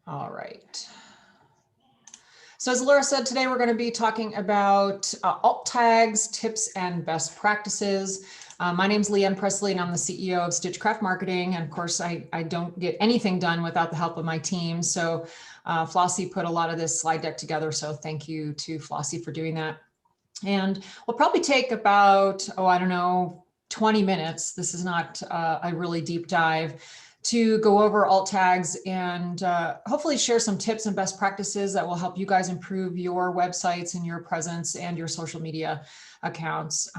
All right. So as Laura said, today we're going to be talking about alt tags, tips, and best practices. My name's Leanne Presley, and I'm the CEO of Stitchcraft Marketing. And of course, I don't get anything done without the help of my team. So Flossie put a lot of this slide deck together. So thank you to Flossie for doing that. And we'll probably take about, 20 minutes. This is not a really deep dive to go over alt tags and hopefully share some tips and best practices that will help you guys improve your websites and your presence and your social media accounts.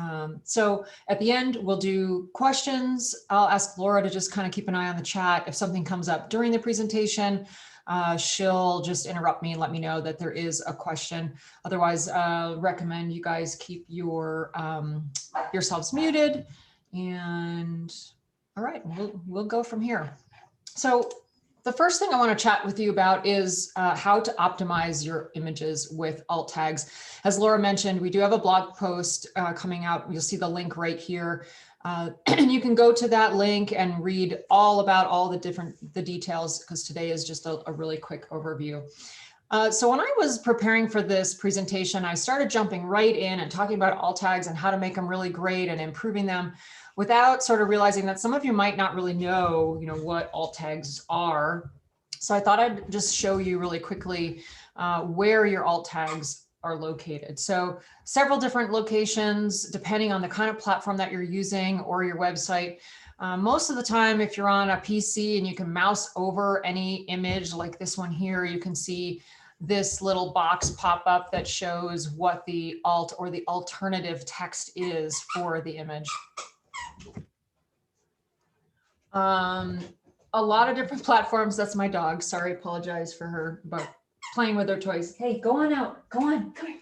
So at the end, we'll do questions. I'll ask Laura to just kind of keep an eye on the chat. If something comes up during the presentation, she'll just interrupt me and let me know that there is a question. Otherwise, recommend you guys keep your yourselves muted. And all right, we'll go from here. So the first thing I want to chat with you about is how to optimize your images with alt tags. As Laura mentioned, we do have a blog post coming out. You'll see the link right here. And you can go to that link and read all about all the details, because today is just a really quick overview. So when I was preparing for this presentation, I started jumping right in and talking about alt tags and how to make them really great and improving them, without sort of realizing that some of you might not really know, what alt tags are. So I thought I'd just show you really quickly where your alt tags are located. So several different locations, depending on the kind of platform that you're using or your website. Most of the time, if you're on a PC and you can mouse over any image like this one here, you can see this little box pop up that shows what the alt or the alternative text is for the image. A lot of different platforms. That's my dog. Sorry, apologize for her, but playing with her toys. Hey, go on out. Go on. Come here.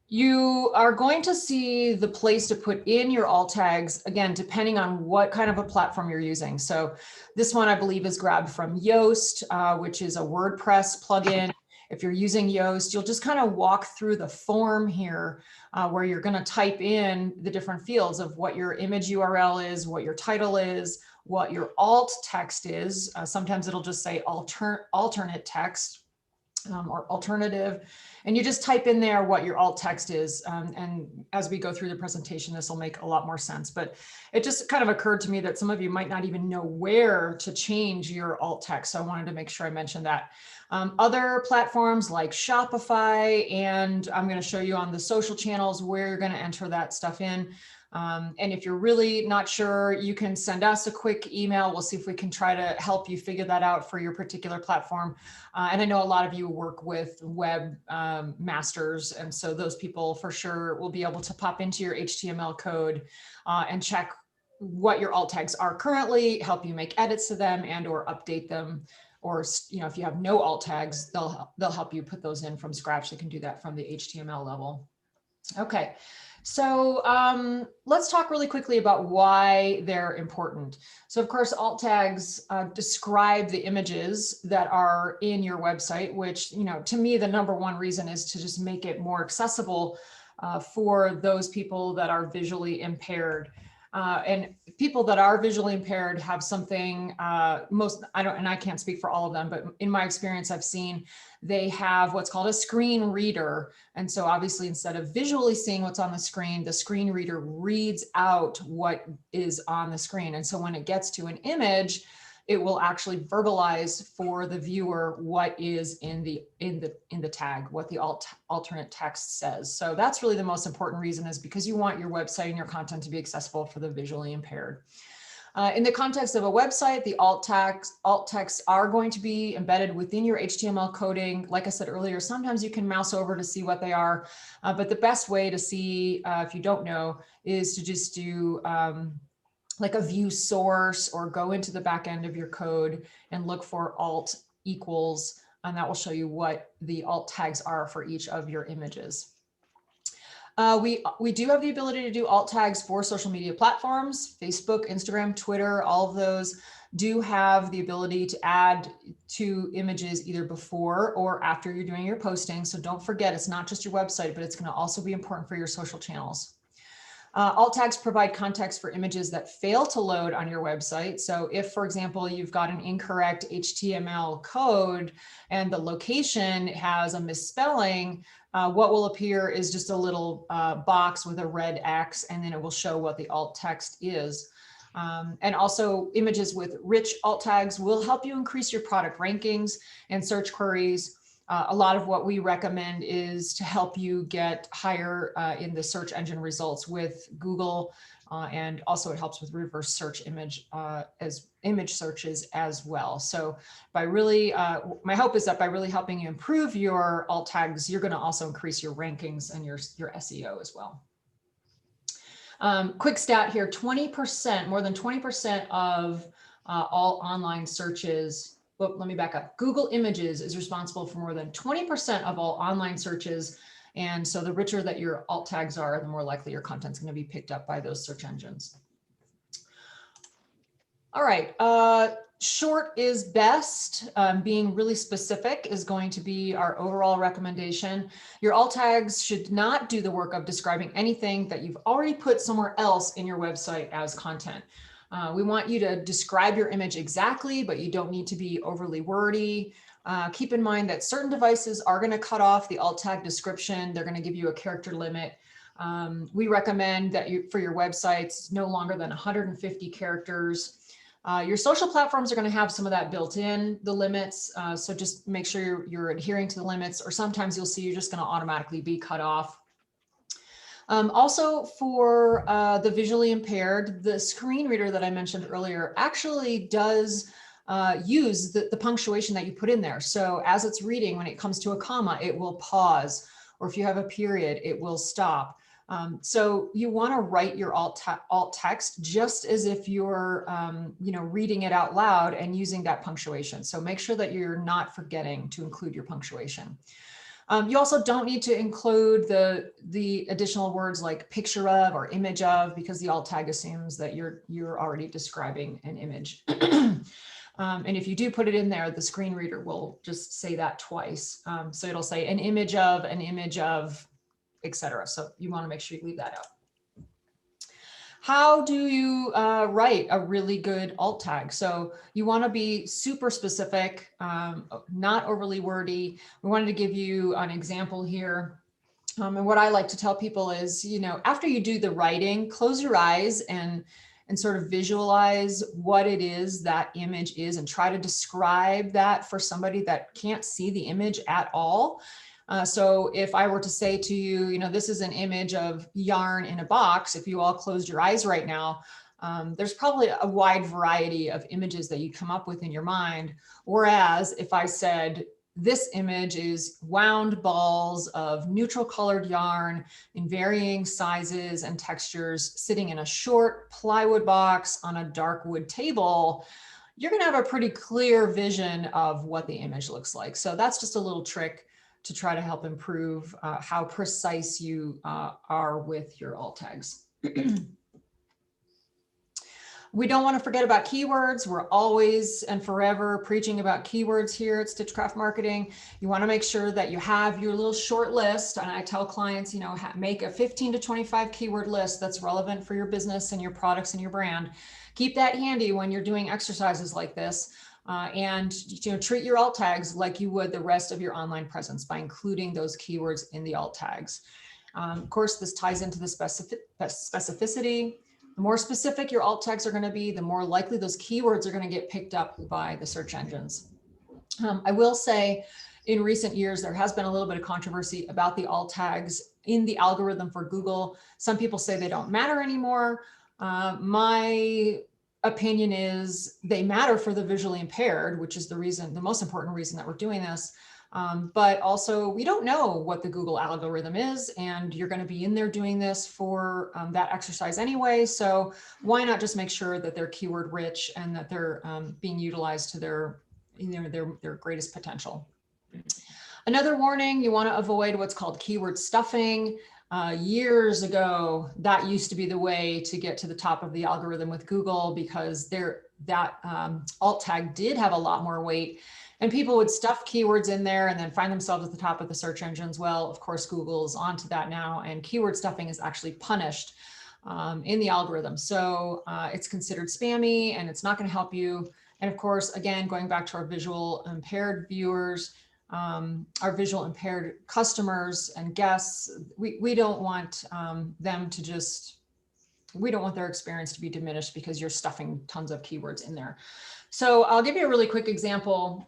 You are going to see the place to put in your alt tags, again, depending on what kind of a platform you're using. So this one, I believe, is grabbed from Yoast, which is a WordPress plugin. If you're using Yoast, you'll just kind of walk through the form here where you're going to type in the different fields of what your image URL is, what your title is, what your alt text is. Sometimes it'll just say alternate text or alternative. And you just type in there what your alt text is. And as we go through the presentation, this will make a lot more sense. But it just kind of occurred to me that some of you might not even know where to change your alt text. So I wanted to make sure I mentioned that. Other platforms like Shopify, and I'm going to show you on the social channels where you're going to enter that stuff in. And if you're really not sure, you can send us a quick email. We'll see if we can try to help you figure that out for your particular platform. And I know a lot of you work with web masters, and so those people for sure will be able to pop into your HTML code and check what your alt tags are currently, help you make edits to them and or update them. Or, if you have no alt tags, they'll help you put those in from scratch. They can do that from the HTML level. Okay. So let's talk really quickly about why they're important. So of course, alt tags describe the images that are in your website, which, to me, the number one reason is to just make it more accessible for those people that are visually impaired. And people that are visually impaired have something, I can't speak for all of them, but in my experience, I've seen they have what's called a screen reader. And so obviously, instead of visually seeing what's on the screen reader reads out what is on the screen. And so when it gets to an image, it will actually verbalize for the viewer what is in the tag, what the alternate text says. So that's really the most important reason, is because you want your website and your content to be accessible for the visually impaired. In the context of a website, the alt texts are going to be embedded within your HTML coding. Like I said earlier, sometimes you can mouse over to see what they are, but the best way to see, if you don't know, is to just do like a view source, or go into the back end of your code and look for alt equals, and that will show you what the alt tags are for each of your images. We do have the ability to do alt tags for social media platforms. Facebook, Instagram, Twitter, all of those do have the ability to add to images either before or after you're doing your posting. So don't forget, it's not just your website, but it's going to also be important for your social channels. Alt tags provide context for images that fail to load on your website. So if, for example, you've got an incorrect HTML code and the location has a misspelling, what will appear is just a little box with a red X, and then it will show what the alt text is. And also images with rich alt tags will help you increase your product rankings and search queries. A lot of what we recommend is to help you get higher in the search engine results with Google, and also it helps with reverse search image searches as well. So by really, my hope is that by really helping you improve your alt tags, you're going to also increase your rankings and your SEO as well. Quick stat here, 20%, more than 20% of all online searches. Well, let me back up. Google Images is responsible for more than 20% of all online searches. And so the richer that your alt tags are, the more likely your content's going to be picked up by those search engines. All right. Short is best. Being really specific is going to be our overall recommendation. Your alt tags should not do the work of describing anything that you've already put somewhere else in your website as content. We want you to describe your image exactly, but you don't need to be overly wordy. Keep in mind that certain devices are going to cut off the alt tag description. They're going to give you a character limit. We recommend that for your websites, no longer than 150 characters. Your social platforms are going to have some of that built in, the limits. So just make sure you're adhering to the limits, or sometimes you'll see you're just going to automatically be cut off. Also for the visually impaired, the screen reader that I mentioned earlier actually does use the punctuation that you put in there. So as it's reading, when it comes to a comma, it will pause, or if you have a period, it will stop. So you want to write your alt text just as if you're reading it out loud and using that punctuation. So make sure that you're not forgetting to include your punctuation. You also don't need to include the additional words like picture of or image of, because the alt tag assumes that you're already describing an image. And if you do put it in there, the screen reader will just say that twice. So it'll say an image of, etc. So you want to make sure you leave that out. How do you write a really good alt tag? So you want to be super specific, not overly wordy. We wanted to give you an example here. And what I like to tell people is, after you do the writing, close your eyes and sort of visualize what it is that image is, and try to describe that for somebody that can't see the image at all. So if I were to say to you, this is an image of yarn in a box, if you all closed your eyes right now, there's probably a wide variety of images that you come up with in your mind. Whereas if I said, this image is wound balls of neutral colored yarn in varying sizes and textures sitting in a short plywood box on a dark wood table, you're going to have a pretty clear vision of what the image looks like. So that's just a little trick to try to help improve how precise you are with your alt tags. We don't want to forget about keywords. We're always and forever preaching about keywords here at Stitchcraft Marketing. You want to make sure that you have your little short list. And I tell clients, make a 15 to 25 keyword list that's relevant for your business and your products and your brand. Keep that handy when you're doing exercises like this. And treat your alt tags like you would the rest of your online presence by including those keywords in the alt tags. Of course, this ties into the specificity. The more specific your alt tags are going to be, the more likely those keywords are going to get picked up by the search engines. I will say in recent years, there has been a little bit of controversy about the alt tags in the algorithm for Google. Some people say they don't matter anymore. My opinion is they matter for the visually impaired, which is the most important reason that we're doing this. But also we don't know what the Google algorithm is, and you're going to be in there doing this for that exercise anyway. So why not just make sure that they're keyword rich and that they're being utilized to their greatest potential. Another warning, you want to avoid what's called keyword stuffing. Years ago, that used to be the way to get to the top of the algorithm with Google, because that alt tag did have a lot more weight, and people would stuff keywords in there and then find themselves at the top of the search engines. Well, of course, Google's onto that now, and keyword stuffing is actually punished. in the algorithm. So it's considered spammy and it's not going to help you. And of course, again, going back to our visual impaired viewers, our visual impaired customers and guests, we don't want them to just, we don't want their experience to be diminished because you're stuffing tons of keywords in there. So I'll give you a really quick example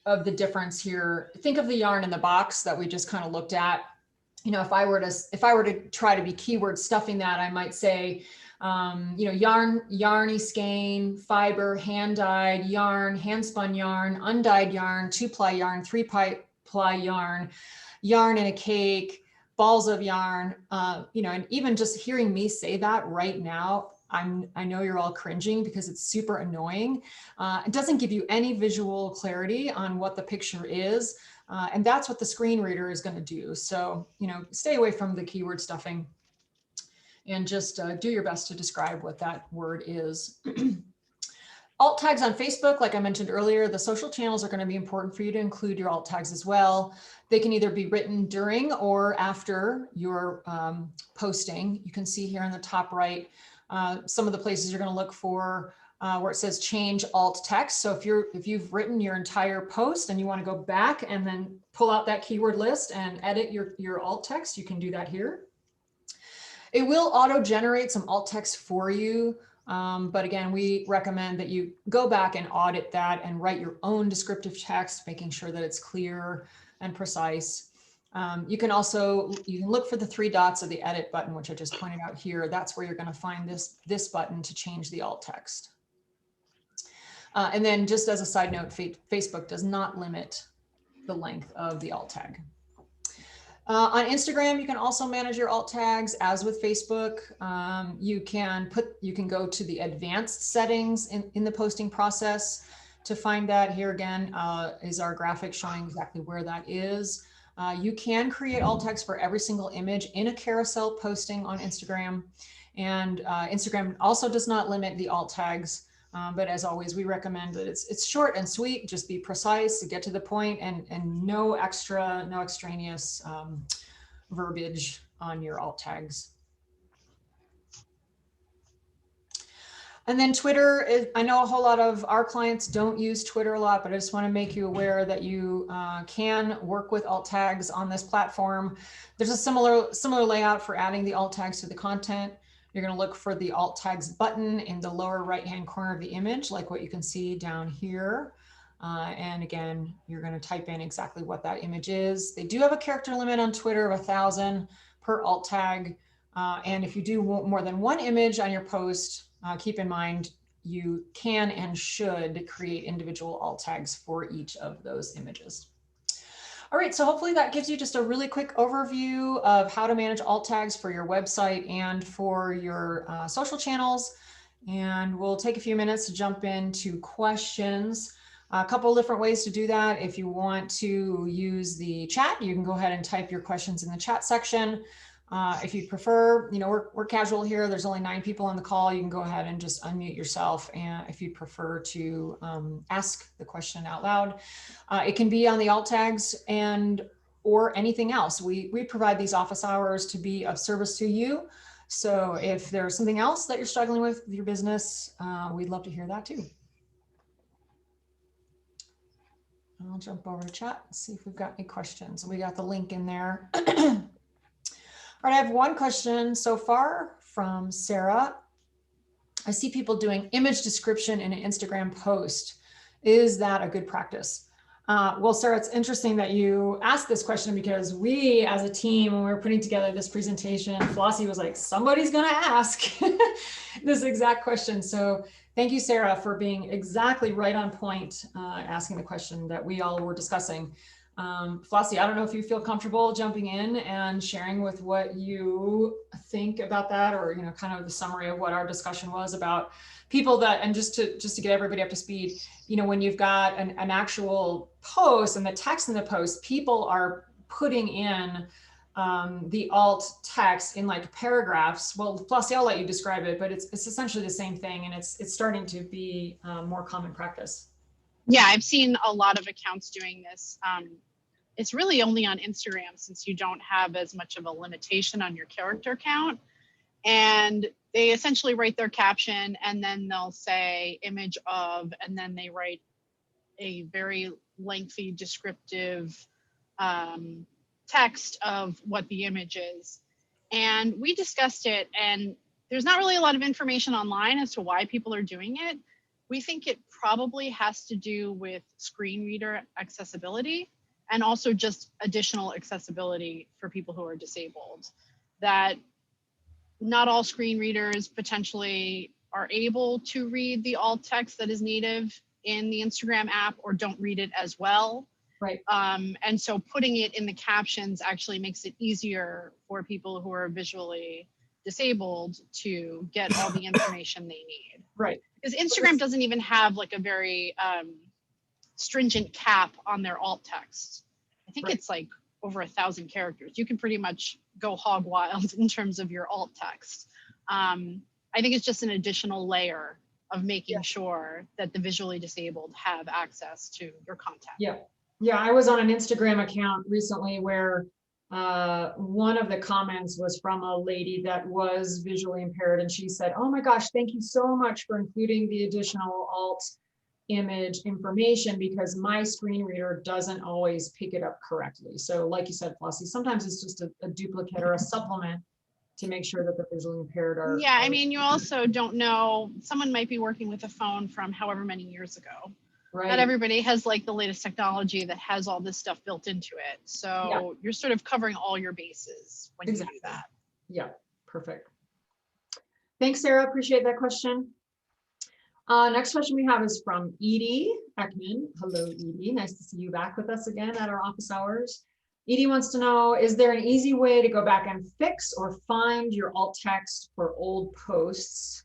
of the difference here. Think of the yarn in the box that we just kind of looked at. You know, if I were to try to be keyword stuffing that, I might say, you know, yarny skein, fiber, hand dyed yarn, hand spun yarn, undyed yarn, 2-ply yarn, 3-ply yarn, yarn in a cake, balls of yarn, you know, and even just hearing me say that right now, I know you're all cringing because it's super annoying. It doesn't give you any visual clarity on what the picture is. And that's what the screen reader is going to do. So, you know, stay away from the keyword stuffing and just do your best to describe what that word is. Alt tags on Facebook, like I mentioned earlier, the social channels are going to be important for you to include your alt tags as well. They can either be written during or after your posting. You can see here in the top right, some of the places you're going to look for where it says change alt text. So if you've written your entire post and you want to go back and then pull out that keyword list and edit your alt text, you can do that here. It will auto-generate some alt text for you. But again, we recommend that you go back and audit that and write your own descriptive text, making sure that it's clear and precise. You can look for the 3 dots of the edit button, which I just pointed out here. That's where you're going to find this button to change the alt text. And then just as a side note, Facebook does not limit the length of the alt tag. On Instagram, you can also manage your alt tags as with Facebook. You can go to the advanced settings in the posting process to find that. Here again is our graphic showing exactly where that is. You can create alt tags for every single image in a carousel posting on Instagram. And Instagram also does not limit the alt tags. But as always, we recommend that it's short and sweet, just be precise, get to the point, and no extraneous verbiage on your alt tags. And then Twitter, I know a whole lot of our clients don't use Twitter a lot, but I just want to make you aware that you can work with alt tags on this platform. There's a similar layout for adding the alt tags to the content. You're going to look for the alt tags button in the lower right-hand corner of the image, like what you can see down here. And again, you're going to type in exactly what that image is. They do have a character limit on Twitter of 1,000 per alt tag. And if you do more than one image on your post, keep in mind you can and should create individual alt tags for each of those images. All right, so hopefully that gives you just a really quick overview of how to manage alt tags for your website and for your social channels. And we'll take a few minutes to jump into questions. A couple of different ways to do that. If you want to use the chat, you can go ahead and type your questions in the chat section. If you prefer, you know, we're casual here. There's only 9 people on the call. You can go ahead and just unmute yourself. And if you prefer to ask the question out loud, it can be on the alt tags or anything else. We provide these office hours to be of service to you. So if there's something else that you're struggling with your business, we'd love to hear that too. I'll jump over to chat and see if we've got any questions. We got the link in there. All right, I have one question so far from Sarah. I see people doing image description in an Instagram post. Is that a good practice? Well, Sarah, it's interesting that you asked this question because we as a team, when we were putting together this presentation, Flossie was like, somebody's gonna ask this exact question. So thank you, Sarah, for being exactly right on point, asking the question that we all were discussing. Flossie, I don't know if you feel comfortable jumping in and sharing with what you think about that, or, you know, kind of the summary of what our discussion was about people that, and just to get everybody up to speed, you know, when you've got an actual post and the text in the post, people are putting in the alt text in like paragraphs. Well, Flossie, I'll let you describe it, but it's essentially the same thing, and it's starting to be more common practice. Yeah, I've seen a lot of accounts doing this. It's really only on Instagram, since you don't have as much of a limitation on your character count. And they essentially write their caption, and then they'll say image of, and then they write a very lengthy descriptive text of what the image is. And we discussed it, and there's not really a lot of information online as to why people are doing it. We think it probably has to do with screen reader accessibility and also just additional accessibility for people who are disabled. That not all screen readers potentially are able to read the alt text that is native in the Instagram app, or don't read it as well. Right. And so putting it in the captions actually makes it easier for people who are visually disabled to get all the information they need. Right. Because Instagram doesn't even have like a very stringent cap on their alt text. I think it's like over 1,000 characters. You can pretty much go hog wild in terms of your alt text. I think it's just an additional layer of making sure that the visually disabled have access to your content. Yeah, I was on an Instagram account recently where one of the comments was from a lady that was visually impaired, and she said, "Oh my gosh, thank you so much for including the additional alt image information, because my screen reader doesn't always pick it up correctly." So like you said, Flossie, sometimes it's just a duplicate or a supplement to make sure that the visually impaired are. Yeah, I mean, you also don't know, someone might be working with a phone from however many years ago. Right. Not everybody has like the latest technology that has all this stuff built into it. So you're sort of covering all your bases when you do that. Yeah, perfect. Thanks, Sarah. Appreciate that question. Next question we have is from Edie Ekman. Hello, Edie. Nice to see you back with us again at our office hours. Edie wants to know, is there an easy way to go back and fix or find your alt text for old posts?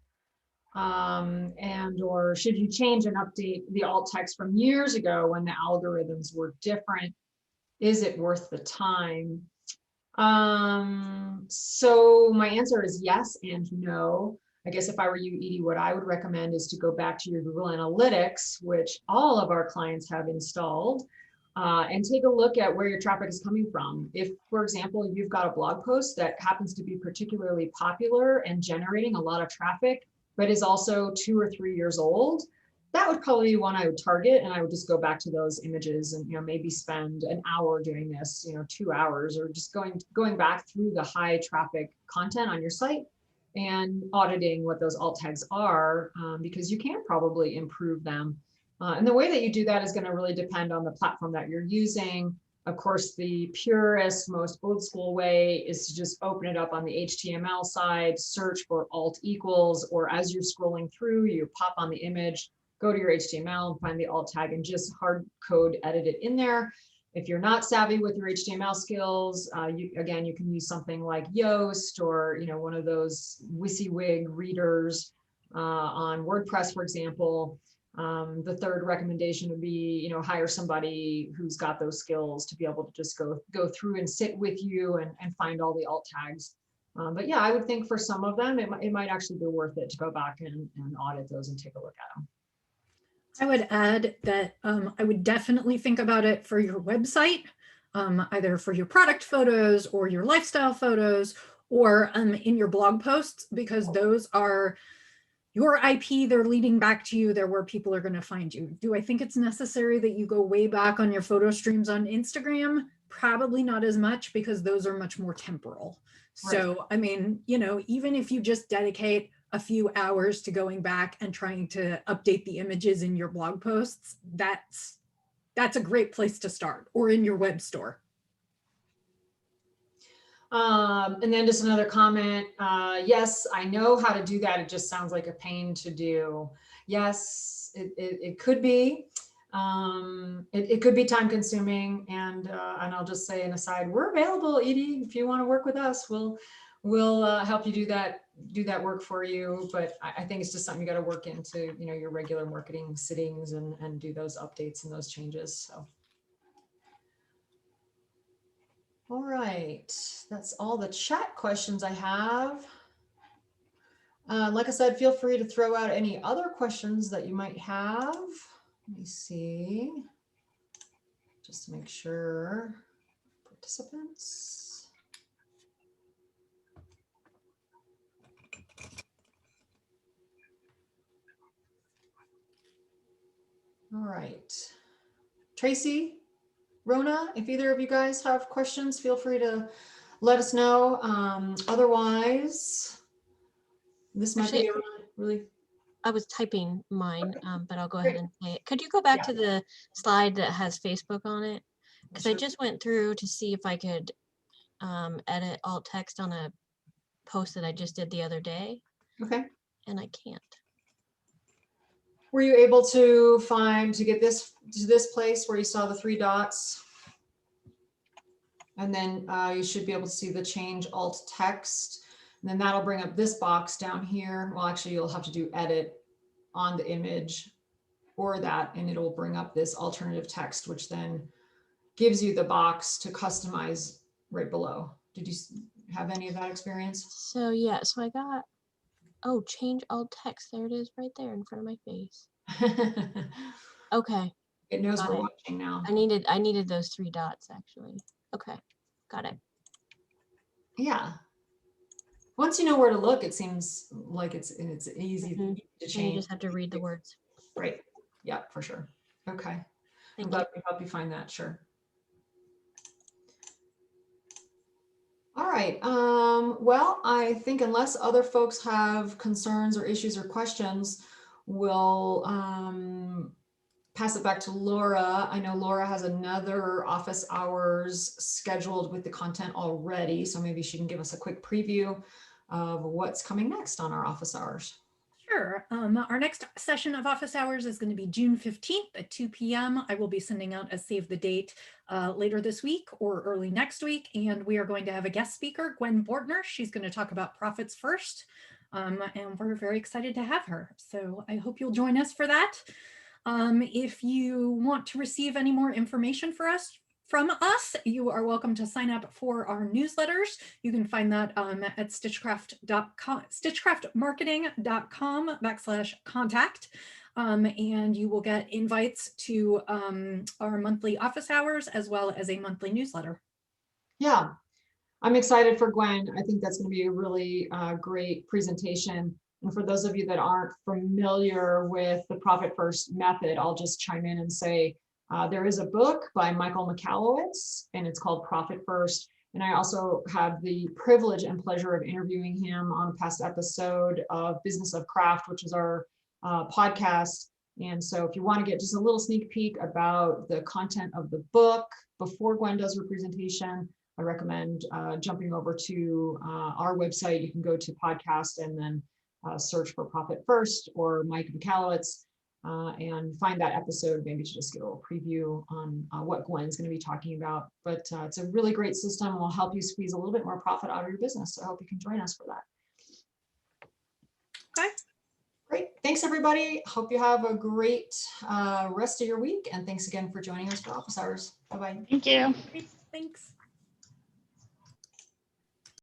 And or should you change and update the alt text from years ago when the algorithms were different? Is it worth the time? So my answer is yes and no. I guess if I were you, Edie, what I would recommend is to go back to your Google Analytics, which all of our clients have installed, and take a look at where your traffic is coming from. If, for example, you've got a blog post that happens to be particularly popular and generating a lot of traffic, but is also 2 or 3 years old, that would probably be one I would target, and I would just go back to those images and maybe spend an hour doing this, 2 hours, or just going back through the high traffic content on your site and auditing what those alt tags are, because you can probably improve them. And the way that you do that is going to really depend on the platform that you're using. Of course, the purest, most old school way is to just open it up on the HTML side, search for alt equals, or as you're scrolling through, you pop on the image, go to your HTML and find the alt tag and just hard code edit it in there. If you're not savvy with your HTML skills, you can use something like Yoast or one of those WYSIWYG readers on WordPress, for example. The third recommendation would be, hire somebody who's got those skills to be able to just go through and sit with you and find all the alt tags. But yeah, I would think for some of them, it might actually be worth it to go back and audit those and take a look at them. I would add that I would definitely think about it for your website, either for your product photos or your lifestyle photos, or in your blog posts, because those are your IP, they're leading back to you, they're where people are going to find you. Do I think it's necessary that you go way back on your photo streams on Instagram? Probably not as much, because those are much more temporal. Right. So, I mean, even if you just dedicate a few hours to going back and trying to update the images in your blog posts, that's a great place to start, or in your web store. And then just another comment. Yes, I know how to do that. It just sounds like a pain to do. Yes, it could be. It could be time consuming. And I'll just say an aside, we're available, Edie. If you want to work with us, we'll help you do that work for you. But I think it's just something you got to work into, your regular marketing sittings and do those updates and those changes. So. All right, that's all the chat questions I have. Like I said, feel free to throw out any other questions that you might have. Let me see, just to make sure. Participants. All right. Tracy, Rona, if either of you guys have questions, feel free to let us know. Otherwise, this might be Actually, a really I was typing mine, but I'll go great. ahead and say it. Could you go back Yeah. to the slide that has Facebook on it? Because I Sure. just went through to see if I could edit alt text on a post that I just did the other day, Okay. and I can't. Were you able to get this to this place where you saw the 3 dots? And then you should be able to see the change alt text. And then that'll bring up this box down here. Well, actually, you'll have to do edit on the image or that, and it'll bring up this alternative text, which then gives you the box to customize right below. Did you have any of that experience? So yeah, so I got, oh, change alt text. There it is right there in front of my face. Okay. It knows Got we're it. watching now. I needed those 3 dots actually. Okay, got it. Yeah. Once you know where to look, it seems like it's easy to And you change. just have to read the words. Right. Yeah, for sure. Okay. I'm Thank you. glad we help you find that. Sure. All right. Well, I think unless other folks have concerns or issues or questions, we'll pass it back to Laura. I know Laura has another office hours scheduled with the content already, so maybe she can give us a quick preview of what's coming next on our office hours. Sure. Our next session of office hours is going to be June 15th at 2 p.m. I will be sending out a save the date later this week or early next week. And we are going to have a guest speaker, Gwen Bortner. She's going to talk about profits first. And we're very excited to have her. So I hope you'll join us for that. If you want to receive any more information from us, you are welcome to sign up for our newsletters. You can find that at stitchcraftmarketing.com/contact. And you will get invites to our monthly office hours as well as a monthly newsletter. Yeah, I'm excited for Gwen. I think that's going to be a really great presentation. And for those of you that aren't familiar with the Profit First method, I'll just chime in and say, there is a book by Michael Michalowicz, and it's called Profit First. And I also had the privilege and pleasure of interviewing him on a past episode of Business of Craft, which is our podcast. And so if you want to get just a little sneak peek about the content of the book before Gwen does her presentation, I recommend jumping over to our website. You can go to podcast and then search for Profit First or Mike Michalowicz. And find that episode, maybe to just get a little preview on what Gwen's going to be talking about. But it's a really great system and will help you squeeze a little bit more profit out of your business. So I hope you can join us for that. Okay. Great. Thanks, everybody. Hope you have a great rest of your week. And thanks again for joining us for office hours. Bye-bye. Thank you. Thanks.